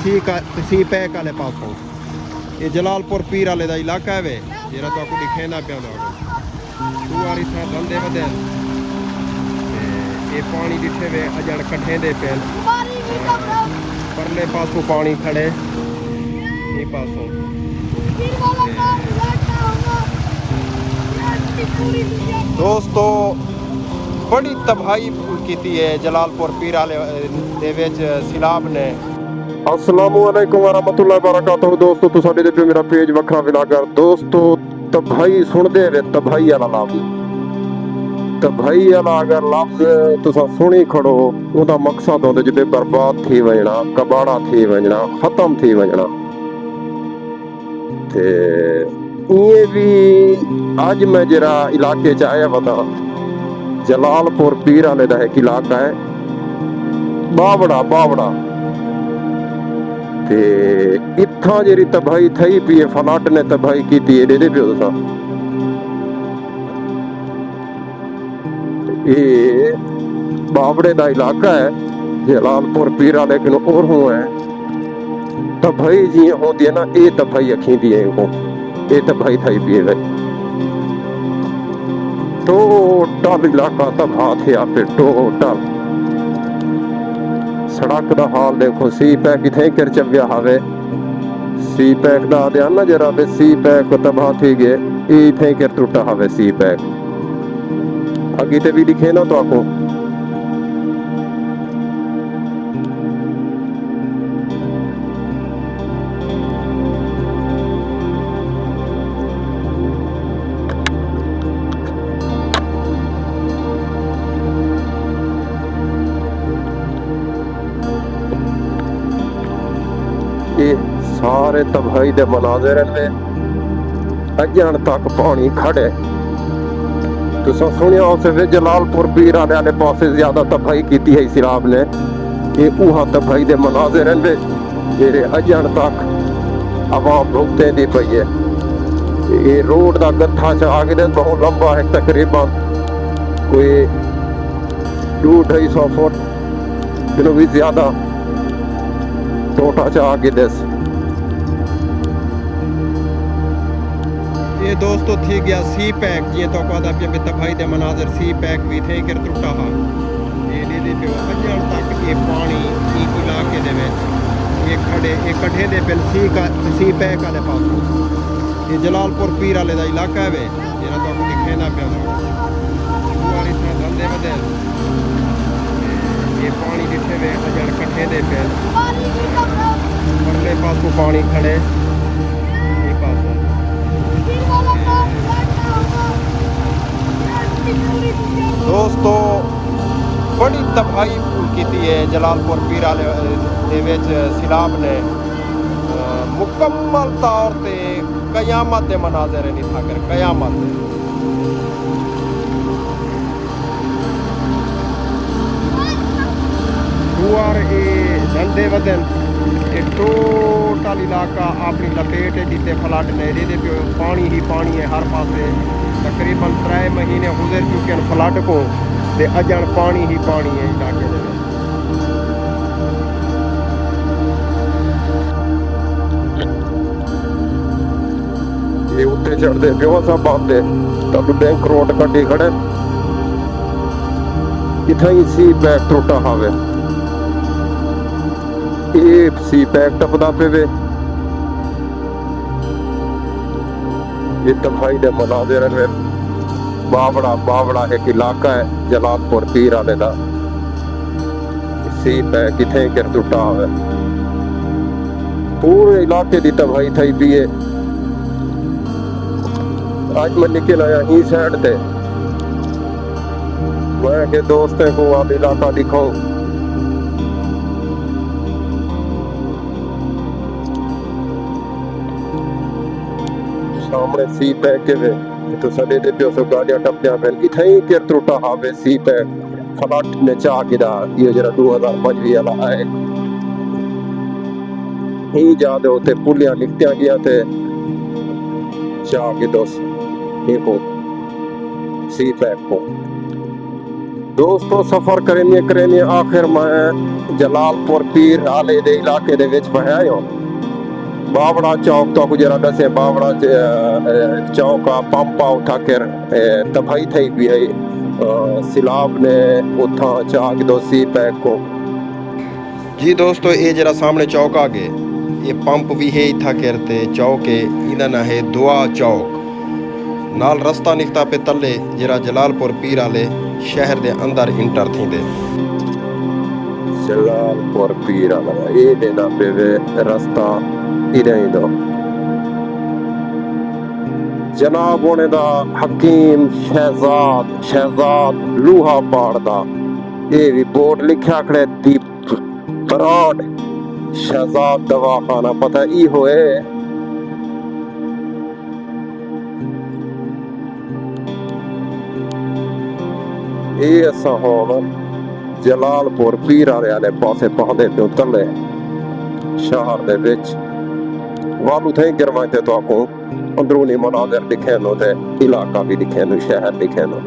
सी pack वाले पासों ये जलालपुर पीर वाले का इलाका है वे जरा तो आपको दिखेना पिया तू आ इतना बंदे बदे ये पानी दिखे वे अजड़ कट्ठे दे पे परले पासों पानी खड़े ये पासों दोस्तों बड़ी तबाही की है जलालपुर पीर वाले दे विच सैलाब ने। अस्सलामुअलैकुम वरहमतुल्लाहि वबरकातुहू दोस्तों तो साडे ते मेरा पेज वखरा विलागर दोस्तों तबाही सुनदे वे तबाही वाला लफ्ज़ तबाही वाला अगर लफ्ज़ तुसा सुनी खड़ो ओदा मकसद होंदा जिते बर्बाद थी वजना कबाड़ा थी वजना खत्म थी वजना ते ये भी अज मैं जरा इलाके च आया बता जलालपुर पीर वाले का एक इलाका है बावड़ा बावड़ा ते इत्थां जेरी तबाही थई पी है फ्लड ने तबाही की थी दे पियो तुसा ये बावड़े का इलाका है जलालपुर पीर वाले किनो और हुआ है तबाही जी होती है ना ये तबाही अखी दी है ये तबाही थई पी है टोटल इलाका तबाह थे आपे टोटल सड़क का हाल देखो सी पैक इथे कर चव्या हवे सी पैक दा ध्यान ना जरा वे सी पैक तबाह थी गए इथे कर टूटा हवे सी पैक आगे ते भी दिखे ना तो आपको सारे तबाही दे मनाजिर ने अजन तक पानी खड़े तुसा सुनिया उस जलालपुर पीर वाले पासे ज्यादा तबाही की है सैलाब ने कि उहा तबाही दे मनाजिर ने जेरे अजन तक आवाम भुगते दी पई है ये रोड का गत्था च आगे बहुत लंबा है तकरीबन कोई 200-250 फुट किलो भी ज्यादा टोटा च आगे दस ये दोस्तों थी गया सी पैक जी तो कहता पे तबाही दे मनाजिर सी पैक भी थे कर टुटा हा ये दे पे अजन तक ये पानी ई इलाके दे विच ये खड़े ये कट्ठे दे पे सी पैक वाले पासों ये जलालपुर पीर वाले का इलाका है वे जरा तो आपको दिखे ना पिया तू इतना बंदे बदे ये पानी दिखे वे अजड़ कट्ठे दे पे परले पासों पानी खड़े ये पासों दोस्तों बड़ी तबाही की है जलालपुर पीर वाले दे विच सैलाब ने मुकम्मल तौर पे कयामत के मनाजिर नहीं था कर कयामत दुआर ये धंधे वदन ये टोटल इलाका अपनी लपेट जीते फ्लड ने दे पे पानी ही पानी है हर पासे तकरीबन 3 महीने गुजर चुके हैं फ्लड को ते अजन पानी ही पानी है इलाके में ये उत्ते चढ़ते प्यो सब बांधे तब बैंक रोड कटी खड़े इतना ही सी पैक टूटा हावे ये सी पैक टपदा पे वे ये तबाही दे मनाजिर में बावड़ा बावड़ा एक इलाका है जलालपुर पीर वाले का सी पैक इथे कर टुटा है पूरे इलाके की तबाही थी पी है आज मैं निकल आया ही साइड ते मैं के दोस्तों को आप इलाका दिखाऊं सामने सी पैक के वे तो सडे दे पियो सो गाड़ियां टपदियां पेन इथे ही कर टूटा हावे सी पैक फ्लड ने चा गिदा ये जरा 2025 वाला आए ही जादे होते पुलियां लिखतियां गया थे चा के दोस्त ये को सी पैक को दोस्तों सफर करेंगे आखिर मैं जलालपुर पीर आले दे इलाके दे विच पहुंचा बावड़ा चौक तो गुजरा दसे बावड़ा चौक का पंपा उठा कर तबाही थी भी है सिलाब ने उठा चाक दोसी पैक को जी दोस्तों ये जरा सामने चौक आ गए ये पंप भी है इथा करते चौक है इदा ना है दुआ चौक नाल रस्ता निकता पे तले जरा जलालपुर पीर आले शहर दे अंदर इंटर थी दे जलालपुर पीर आला ये देना पे वे रास्ता इधर दो जनाब होने दा हकीम शहजाद लूहा पाड़ दा ये भी बोर्ड लिखा खड़े दीप बराड शहजाद दवाखाना पता ई होए ये असा होन जलालपुर पीर आले पासे पहुंचे पे तले शहर दे विच वालू थे गिरवाते तो आपको अंदरूनी मनाजर दिखे नो ते इलाका भी दिखे नो शहर दिखे नो